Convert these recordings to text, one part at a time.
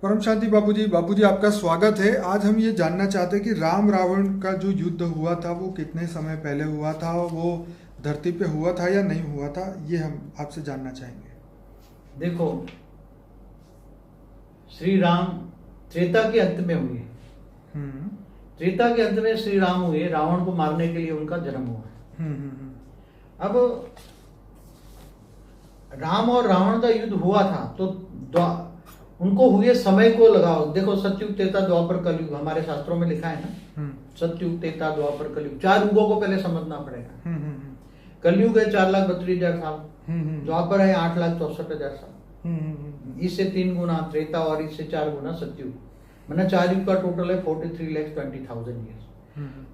परम शांति बाबूजी आपका स्वागत है। आज हम ये जानना चाहते हैं कि राम रावण का जो युद्ध हुआ था वो कितने समय पहले हुआ था, वो धरती पे हुआ था या नहीं हुआ था, ये हम आपसे जानना चाहेंगे। देखो, श्री राम त्रेता के अंत में हुए। त्रेता के अंत में श्री राम हुए, रावण को मारने के लिए उनका जन्म हुआ। अब राम और रावण का युद्ध हुआ था तो उनको हुए समय को लगाओ। देखो, सतयुग त्रेता द्वापर कलयुग हमारे शास्त्रों में लिखा है ना। सतयुग त्रेता द्वापर कलयुग, 4 युगों को पहले समझना पड़ेगा। कलयुग है 4,32,000 साल, द्वापर है 8,64,000 साल, इससे 3 गुना त्रेता और इससे 4 गुना सतयुग, मतलब 4 युग का टोटल है 43,20,000 ईयर्स।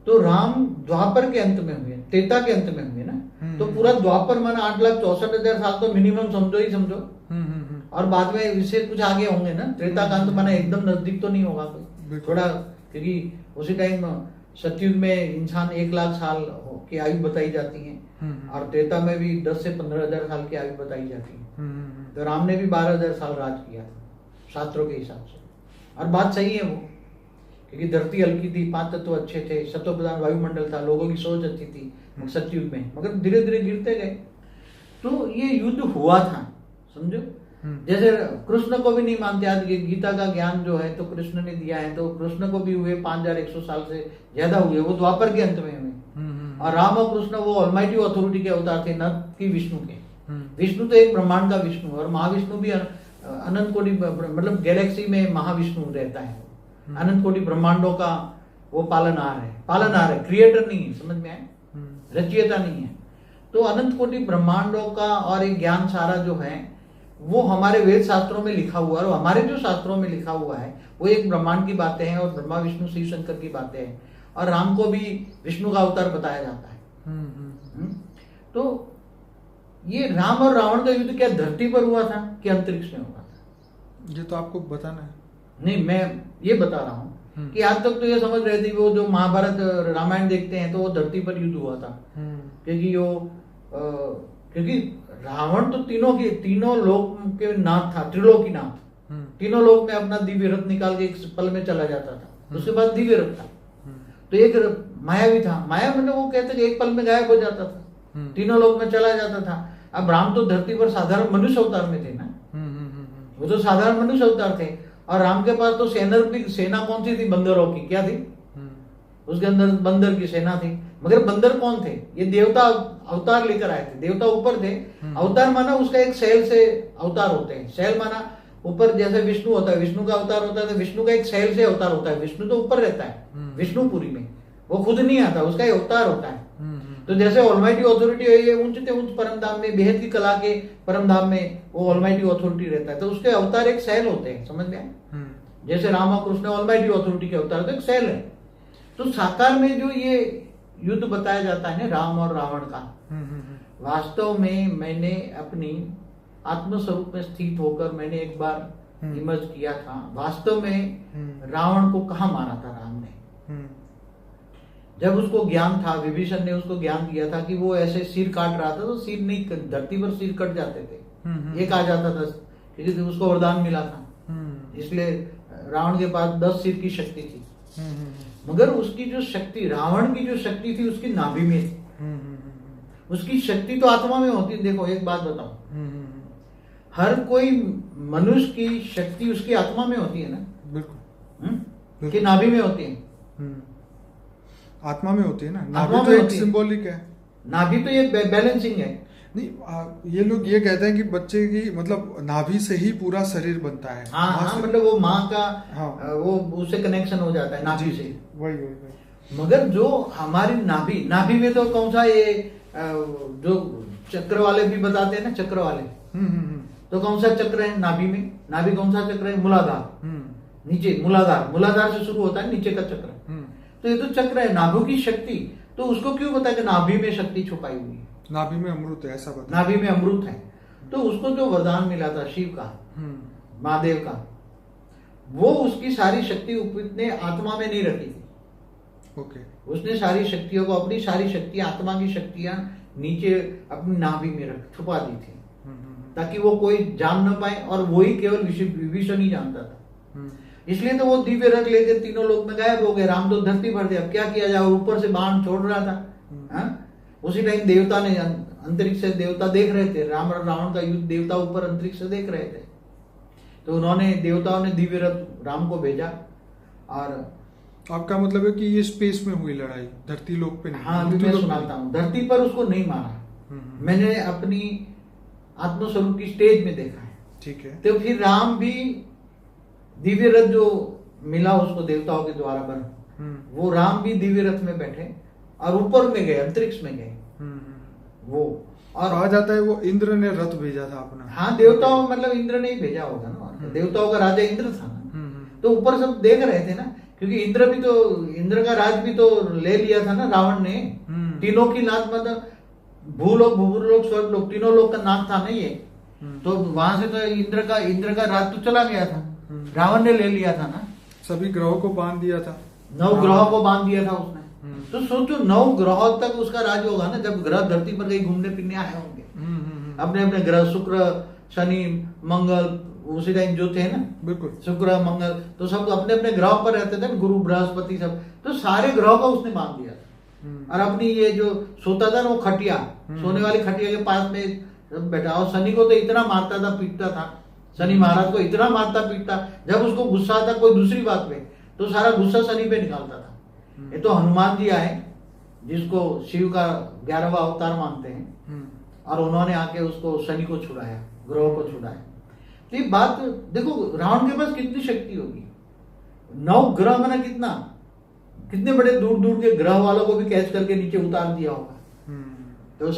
तो राम द्वापर के अंत में हुए, त्रेता के अंत में हुए ना। तो पूरा द्वापर माना 8,64,000 साल तो मिनिमम समझो ही समझो। और बाद में इससे कुछ आगे होंगे ना। त्रेता का अंत माना एकदम नजदीक तो नहीं होगा कोई, थोड़ा, क्योंकि उसी टाइम सतयुग में इंसान 1,00,000 साल की आयु बताई जाती है और त्रेता में भी 10 से 15,000 साल की आयु बताई जाती है। तो राम ने भी 12,000 साल राज किया था शास्त्रों के हिसाब से। और बात सही है वो, क्योंकि धरती हल्की थी, 5 तत्व अच्छे थे, सत्व प्रधान वायुमंडल था, लोगों की सोच अच्छी थी सतयुग में, मगर धीरे धीरे गिरते गए। तो ये युद्ध हुआ था, समझो। जैसे कृष्ण को भी नहीं मानते, आज गीता का ज्ञान जो है तो कृष्ण ने दिया है, तो कृष्ण को भी हुए 5,100 साल से ज्यादा हुए, वो द्वापर के अंत में हुए। और राम और कृष्ण वो ऑलमाइटी अथॉरिटी के अवतार थे, न कि विष्णु के। विष्णु तो एक ब्रह्मांड का विष्णु, और महाविष्णु भी अनंत कोटि, मतलब गैलेक्सी में महाविष्णु रहता है, अनंत कोटि ब्रह्मांडों का वो पालनहार है, क्रिएटर नहीं है, समझ में आए, रचयिता नहीं है। तो अनंत कोटि ब्रह्मांडों का और एक ज्ञान सारा जो है वो हमारे वेद शास्त्रों में लिखा हुआ है, और हमारे जो शास्त्रों में लिखा हुआ है वो एक ब्रह्मांड की बातें हैं और ब्रह्मा विष्णु शिव शंकर की बातें हैं, और राम को भी विष्णु का अवतार बताया जाता है। तो ये राम और रावण का युद्ध क्या धरती पर हुआ था कि अंतरिक्ष में हुआ था, ये तो आपको बताना है। नहीं, मैं ये बता रहा हूँ कि आज तक तो ये समझ रहे थे वो जो महाभारत रामायण देखते हैं तो वो धरती पर युद्ध हुआ था, क्योंकि रावण तो तीनों लोक के नाथ था, त्रिलोकी नाथ। तीनों लोक में अपना दिव्य रथ निकाल के एक पल में चला जाता था। उसके बाद दिव्य रथ था, तो एक माया भी था। माया मतलब वो कहते थे एक पल में गायब हो जाता था, तीनों लोक में चला जाता था। अब राम तो धरती पर साधारण मनुष्य अवतार में थे ना, वो तो साधारण मनुष्य अवतार थे। और राम के पास तो सेना कौन सी थी? बंदरों की। क्या थी? उसके अंदर बंदर की सेना थी। मगर बंदर कौन थे? ये देवता अवतार लेकर आए थे, देवता ऊपर थे। अवतार माना उसका एक सेल से अवतार होते हैं। सेल माना ऊपर, जैसे विष्णु होता है, विष्णु का अवतार होता है, तो विष्णु का एक सेल से अवतार होता है। विष्णु तो ऊपर रहता है विष्णुपुरी में, वो खुद नहीं आता, उसका एक अवतार होता है। तो जैसे ऑलमाइटी अथॉरिटी है, ये ऊंचते ऊंच परम धाम में, बेहद की कला के परम धाम में वो ऑलमाइटी अथॉरिटी रहता है, तो उसके अवतार एक सेल होते हैं, समझ में आए? जैसे राम और कृष्ण ऑलमाइटी अथॉरिटी के अवतार, तो एक सेल है। तो साकार में जो ये युद्ध बताया जाता है ना राम और रावण का, वास्तव में मैंने अपनी आत्म स्वरूप में स्थित होकर मैंने एक बार इमर्ज किया था। वास्तव में रावण को कहाँ मारा था राम ने? जब उसको ज्ञान था, विभीषण ने उसको ज्ञान दिया था कि वो ऐसे सिर काट रहा था, तो सिर नहीं, धरती पर सिर कट जाते थे, एक आ जाता था, क्योंकि उसको वरदान मिला था। इसलिए रावण के पास 10 सिर की शक्ति थी। मगर उसकी जो शक्ति, रावण की जो शक्ति थी, उसकी नाभि में थी। उसकी शक्ति तो आत्मा में होती है। देखो, एक बात बताओ, हर कोई मनुष्य की शक्ति उसकी आत्मा में होती है ना? बिल्कुल। कि नाभि में होती है? आत्मा में होती है ना। नाभि तो एक सिंबॉलिक है। नाभि तो एक बैलेंसिंग है। नहीं, ये लोग ये कहते हैं कि बच्चे की मतलब नाभि से ही पूरा शरीर बनता है। हाँ, मतलब वो माँ का, वो उससे कनेक्शन हो जाता है नाभि से। वही। मगर जो हमारी नाभि में तो कौन सा, ये जो चक्र वाले भी बताते हैं ना, चक्र वाले, तो कौन सा चक्र है नाभि में? नाभि कौन सा चक्र है? मूलाधार। नीचे मूलाधार से शुरू होता है नीचे का चक्र। तो ये तो चक्र है, नाभि की शक्ति। तो उसको क्यों बताया कि नाभि में शक्ति छुपाई हुई है? नाभि में अमृत है, ऐसा बता। नाभि में अमृत है। तो उसको जो वरदान मिला था शिव का, महादेव का, वो उसकी सारी शक्ति उसने आत्मा में नहीं रखी थी। ओके। उसने सारी शक्तियों को, अपनी सारी शक्तियां, आत्मा की शक्तियां नीचे अपनी नाभि में छुपा दी थी, ताकि वो कोई जान न पाए। और वही केवल विभीषण ही जानता था। इसलिए तो वो दिव्य रथ लेके तीनों लोक में गायब हो गए। राम तो धरती पर थे, अब क्या किया जाए, ऊपर से बाण छोड़ रहा था। उसी टाइम देवता ने, अंतरिक्ष से देवता देख रहे थे, राम और रावण का युद्ध देवता ऊपर अंतरिक्ष से देख रहे थे। तो उन्होंने, देवताओं ने दिव्य रथ राम को भेजा। और आपका मतलब है कि ये स्पेस में हुई लड़ाई, धरती लोक पे नहीं? हाँ, अभी मैं सुनाता हूँ। धरती पर उसको नहीं मारा, मैंने अपनी आत्मस्वरूप की स्टेज में देखा है। ठीक है। तो फिर राम भी दिव्य रथ जो मिला उसको देवताओं के द्वारा पर, वो राम भी दिव्य रथ में बैठे और ऊपर में गए, अंतरिक्ष में गए वो। और कहा जाता है वो इंद्र ने रथ भेजा था अपना। हाँ, देवताओं मतलब इंद्र ने ही भेजा होगा ना, देवताओं का राजा इंद्र था ना। तो ऊपर सब देख रहे थे ना, क्योंकि इंद्र का राज भी तो ले लिया था ना रावण ने। तीनों की नाथ, मतलब भूलोक, भूलोक, स्वर्गलोक, तीनों लोक का नाथ था ना ये। तो वहां से तो इंद्र का राज तो चला गया था, रावण ने ले लिया था ना। सभी ग्रहों को बांध दिया था, 9 ग्रहों को बांध दिया था उसने। तो सोचो 9 ग्रहों तक उसका राज होगा ना, जब ग्रह धरती पर कहीं घूमने फिरने आए होंगे अपने अपने ग्रह, शुक्र, शनि, मंगल, उसी टाइम जो थे ना, बिल्कुल शुक्र, मंगल, तो सब अपने अपने ग्रहों पर रहते थे, गुरु, बृहस्पति, सब। तो सारे ग्रहों का उसने बांध दिया था। और अपनी ये जो सोता था ना, वो खटिया, सोने वाली खटिया के पास में बैठा। और शनि को तो इतना मारता था, पीटता था, शनि महाराज को इतना मारता पीटता, जब उसको गुस्सा आता कोई दूसरी बात पे, तो सारा गुस्सा शनि पे निकालता था। ये तो हनुमान जी आए, जिसको शिव का 11वां अवतार मानते हैं, और उन्होंने आके उसको, शनि को छुड़ाया, ग्रहों को छुड़ाया। तो ये बात देखो, रावण के पास कितनी शक्ति होगी। 9 ग्रह माना कितने बड़े दूर दूर के ग्रह वालों को भी कैच करके नीचे उतार दिया होगा। तो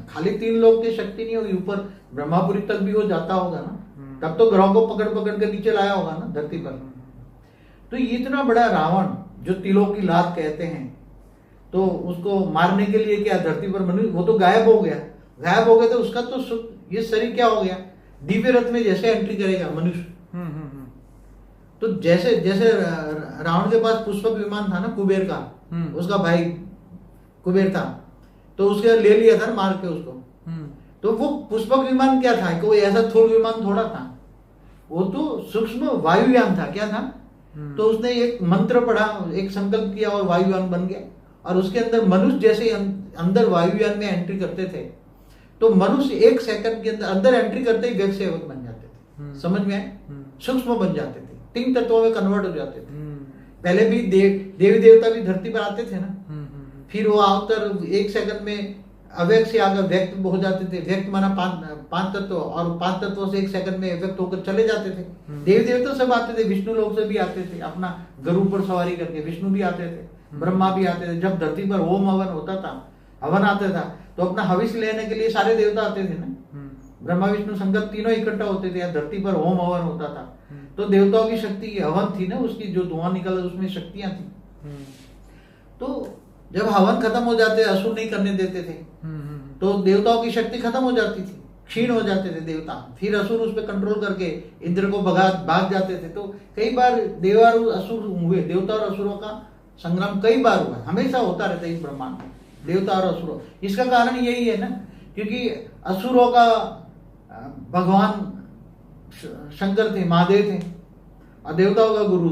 खाली 3 लोग की शक्ति नहीं होगी, ऊपर ब्रह्मापुरी तक भी वो जाता होगा ना, तब तो ग्रहों को पकड़ पकड़ के नीचे लाया होगा ना धरती पर। तो इतना बड़ा रावण, जो तिलों की लात कहते हैं, तो उसको मारने के लिए क्या धरती पर मनुष्य, वो तो गायब हो गया तो उसका तो ये शरीर क्या हो गया, दिव्य रथ में जैसे एंट्री करेगा मनुष्य। तो जैसे जैसे रावण के पास पुष्पक विमान था ना, कुबेर का, उसका भाई कुबेर था, तो उसके ले लिया था ना मार के उसको। तो वो पुष्पक विमान क्या था, कोई ऐसा थोर विमान थोड़ा था, वो तो सूक्ष्म वायुयान था। क्या था? तो उसने एक मंत्र पढ़ा, एक संकल्प किया और वायुयान बन गया। और उसके अंदर मनुष्य जैसे अंदर वायुयान में एंट्री करते थे, तो मनुष्य 1 सेकंड के अंदर एंट्री करते ही वेग सेवक बन जाते थे। समझ में आए? सूक्ष्म बन जाते थे, 3 तत्वों में कन्वर्ट हो जाते थे। पहले भी देवी देवता भी धरती पर आते थे ना, फिर वो अवतर 1 सेकंड में अव्यक्त से आकर व्यक्त हो जाते थे। व्यक्त माना 5 तत्व, और 5 तत्वों से 1 सेकंड में व्यक्त होकर चले जाते थे। देवी देवता सब आते थे, विष्णु लोक से भी आते थे, अपना गरुड़ पर सवारी करके विष्णु भी आते थे, ब्रह्मा भी आते थे। जब धरती पर होम हवन होता था, हवन आता था, तो अपना हविष्य लेने के लिए सारे देवता आते थे ना, ब्रह्मा विष्णु शंकर तीनों इकट्ठा होते थे। धरती पर होम हवन होता था, तो देवताओं की शक्ति हवन थी ना, उसकी जो धुआं निकला उसमें शक्तियां थी। तो जब हवन खत्म हो जाते, असुर नहीं करने देते थे, तो देवताओं की शक्ति खत्म हो जाती थी, क्षीण हो जाते थे देवता। फिर असुर उस पर कंट्रोल करके इंद्र को भाग जाते थे। तो कई बार देव और असुर हुए, देवता और असुरों का संग्राम कई बार हुआ, हमेशा होता रहता है इस ब्रह्मांड में, देवता और असुरों। इसका कारण यही है ना, क्योंकि असुरों का भगवान शंकर थे, महादेव थे, और देवताओं का गुरु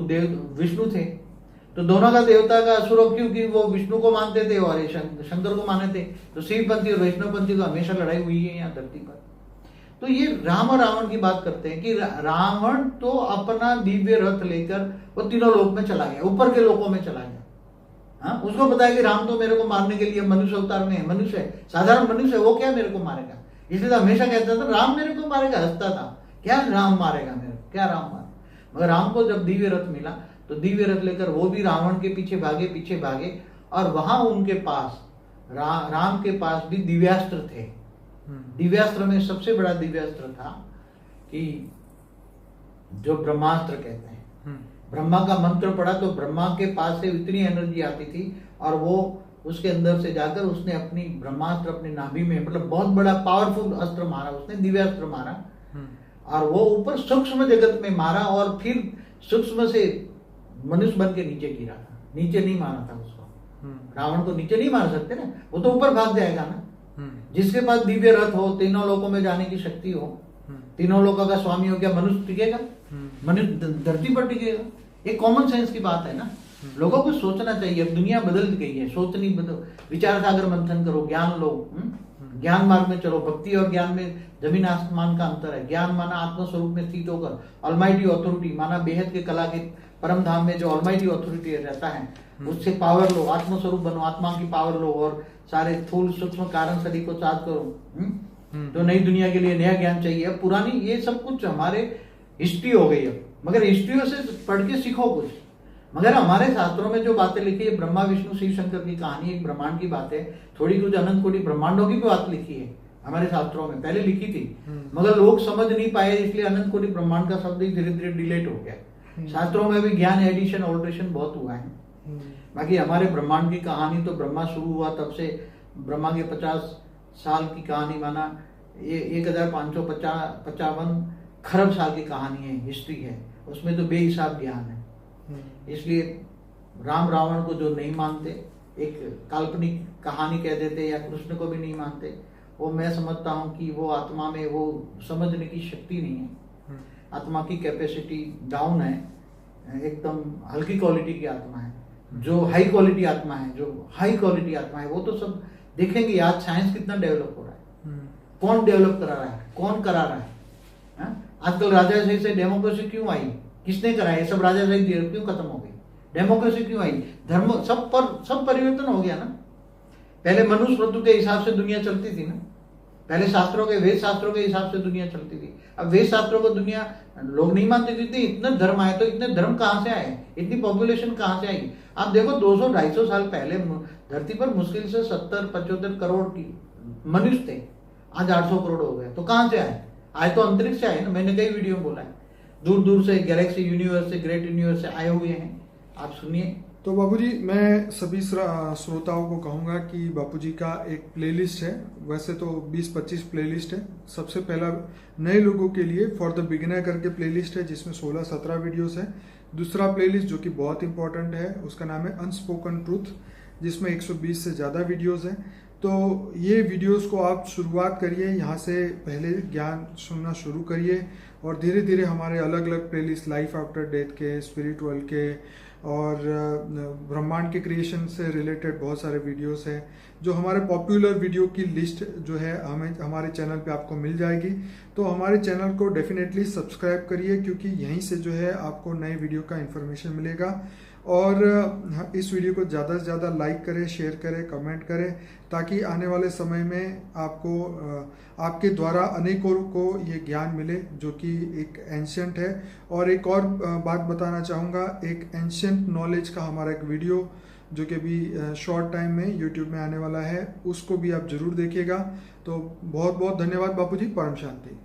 विष्णु थे। तो दोनों का देवता का असुरों, क्योंकि वो विष्णु को मानते थे और शंकर को माने थे, तो शिवपंथी और वैष्णवपंथी को हमेशा लड़ाई हुई है यहाँ धरती पर। तो ये राम और रावण की बात करते हैं कि रावण तो अपना दिव्य रथ लेकर वो तीनों लोक में चला गया, ऊपर के लोकों में चला गया। हाँ, उसको पता है कि राम तो मेरे को मारने के लिए मनुष्य अवतार में है, मनुष्य है, साधारण मनुष्य है, वो क्या मेरे को मारेगा। इसलिए तो हमेशा कहता था राम मेरे को मारेगा, हंसता था, क्या राम मारेगा मेरे को, क्या राम मारेगा। मगर राम को जब दिव्य रथ मिला, तो दिव्य रथ लेकर वो भी रावण के पीछे भागे, और वहां उनके पास राम के पास भी दिव्यास्त्र थे। दिव्यास्त्र में सबसे बड़ा दिव्यास्त्र था कि जो ब्रह्मास्त्र कहते हैं। ब्रह्मा का मंत्र पढ़ा तो ब्रह्मा के पास से इतनी एनर्जी आती थी, और वो उसके अंदर से जाकर उसने अपनी ब्रह्मास्त्र अपनी नाभि में, मतलब बहुत बड़ा पावरफुल अस्त्र मारा उसने, दिव्यास्त्र मारा, और वो ऊपर सूक्ष्म जगत में मारा, और फिर सूक्ष्म से मनुष्य बन के नीचे गिरा था। नीचे नहीं मारा था उसको, रावण को नीचे नहीं मार सकते ना, वो तो ऊपर भाग जाएगा ना। जिसके पास दिव्य रथ हो, तीनों लोकों में जाने की शक्ति हो, तीनों लोकों का स्वामी हो, क्या मनुष्य टिकेगा? मनुष्य धरती पर टिकेगा। ये कॉमन सेंस की बात है ना। लोगों को सोचना चाहिए। अब दुनिया बदल गई है, सोचनी बदल, विचार सागर मंथन करो, ज्ञान लो, ज्ञान मार्ग में चलो। भक्ति और ज्ञान में जमीन आसमान का अंतर है। ज्ञान माना आत्मस्वरूप में स्थित होकर ऑलमाइटी ऑथोरिटी, माना बेहद के कला के परम धाम में जो ऑलमाइटी ऑथोरिटी रहता है उससे पावर लो, आत्मस्वरूप बनो, आत्मा की पावर लो और सारे स्थूल सूक्ष्म कारण शरीर को चार्ज करो। तो नई दुनिया के लिए नया ज्ञान चाहिए। अब पुरानी ये सब कुछ हमारे हिस्ट्री हो गई है, मगर हिस्ट्रियों से पढ़ के सीखो कुछ। मगर हमारे शास्त्रों में जो बातें लिखी है, ब्रह्मा विष्णु शिव शंकर की कहानी, एक ब्रह्मांड की बात है, थोड़ी कुछ अनंत कोटि ब्रह्मांडों की भी बात लिखी है हमारे शास्त्रों में, पहले लिखी थी, मगर लोग समझ नहीं पाए, इसलिए अनंत कोटि ब्रह्मांड का शब्द ही धीरे धीरे डिलेट हो गया। शास्त्रों में भी ज्ञान एडिशन ऑल्ट्रेशन बहुत हुआ है। बाकी हमारे ब्रह्मांड की कहानी तो ब्रह्मा शुरू हुआ तब से ब्रह्मा के 50 साल की कहानी, माना ये 1555 खरब साल की कहानी है, हिस्ट्री है, उसमें तो बेहिसाब ज्ञान है। इसलिए राम रावण को जो नहीं मानते, एक काल्पनिक कहानी कह देते या कृष्ण को भी नहीं मानते, वो मैं समझता हूँ कि वो आत्मा में वो समझने की शक्ति नहीं है। आत्मा की कैपेसिटी डाउन है, एकदम हल्की क्वालिटी की आत्मा है। जो हाई क्वालिटी आत्मा है, जो हाई क्वालिटी आत्मा है, वो तो सब देखेंगे। आज साइंस कितना डेवलप हो रहा है, कौन डेवलप करा रहा है, कौन करा रहा है। आजकल राजाशाही से डेमोक्रेसी क्यों आई, किसने कराया? ये सब राजाशाही क्यों खत्म हो गई, डेमोक्रेसी क्यों आई? धर्म सब परिवर्तन हो गया ना। पहले मनुष्य ऋतु के हिसाब से दुनिया चलती थी ना, पहले शास्त्रों के, वेद शास्त्रों के हिसाब से दुनिया चलती थी। अब वेद शास्त्रों को दुनिया लोग नहीं मानते थे। इतने धर्म आए, तो इतने धर्म कहां से आए, इतनी पॉपुलेशन कहां से आई? आप देखो 200-250 साल पहले धरती पर मुश्किल से 70-75 करोड़ की मनुष्य थे, आज 800 करोड़ हो गए। तो कहां से आए? आए तो अंतरिक्ष से आए ना। मैंने कई वीडियो में बोला है, दूर दूर से गैलेक्सी यूनिवर्स से, ग्रेट यूनिवर्स से आए हुए हैं। आप सुनिए। तो बापूजी, मैं सभी श्रोताओं को कहूँगा कि बापूजी का एक प्लेलिस्ट है, वैसे तो 20-25 प्लेलिस्ट है। सबसे पहला नए लोगों के लिए फॉर द बिगिनर करके प्लेलिस्ट है, जिसमें 16-17 वीडियोस है। दूसरा प्लेलिस्ट जो कि बहुत इंपॉर्टेंट है, उसका नाम है अनस्पोकन ट्रूथ, जिसमें 120 से ज़्यादा वीडियोस हैं। तो ये वीडियोस को आप शुरुआत करिए, यहाँ से पहले ज्ञान सुनना शुरू करिए और धीरे धीरे हमारे अलग अलग प्लेलिस्ट, लाइफ आफ्टर डेथ के, स्पिरिचुअल के और ब्रह्मांड के क्रिएशन से रिलेटेड बहुत सारे वीडियोस हैं, जो हमारे पॉपुलर वीडियो की लिस्ट जो है हमारे चैनल पे आपको मिल जाएगी। तो हमारे चैनल को डेफिनेटली सब्सक्राइब करिए, क्योंकि यहीं से जो है आपको नए वीडियो का इन्फॉर्मेशन मिलेगा। और इस वीडियो को ज़्यादा से ज़्यादा लाइक करें, शेयर करें, कमेंट करें, ताकि आने वाले समय में आपको आपके द्वारा अनेकों को ये ज्ञान मिले, जो कि एक एंशिएंट है। और एक और बात बताना चाहूँगा, एक एंशिएंट नॉलेज का हमारा एक वीडियो जो कि अभी शॉर्ट टाइम में यूट्यूब में आने वाला है, उसको भी आप जरूर देखिएगा। तो बहुत बहुत धन्यवाद बापूजी। परम शांति।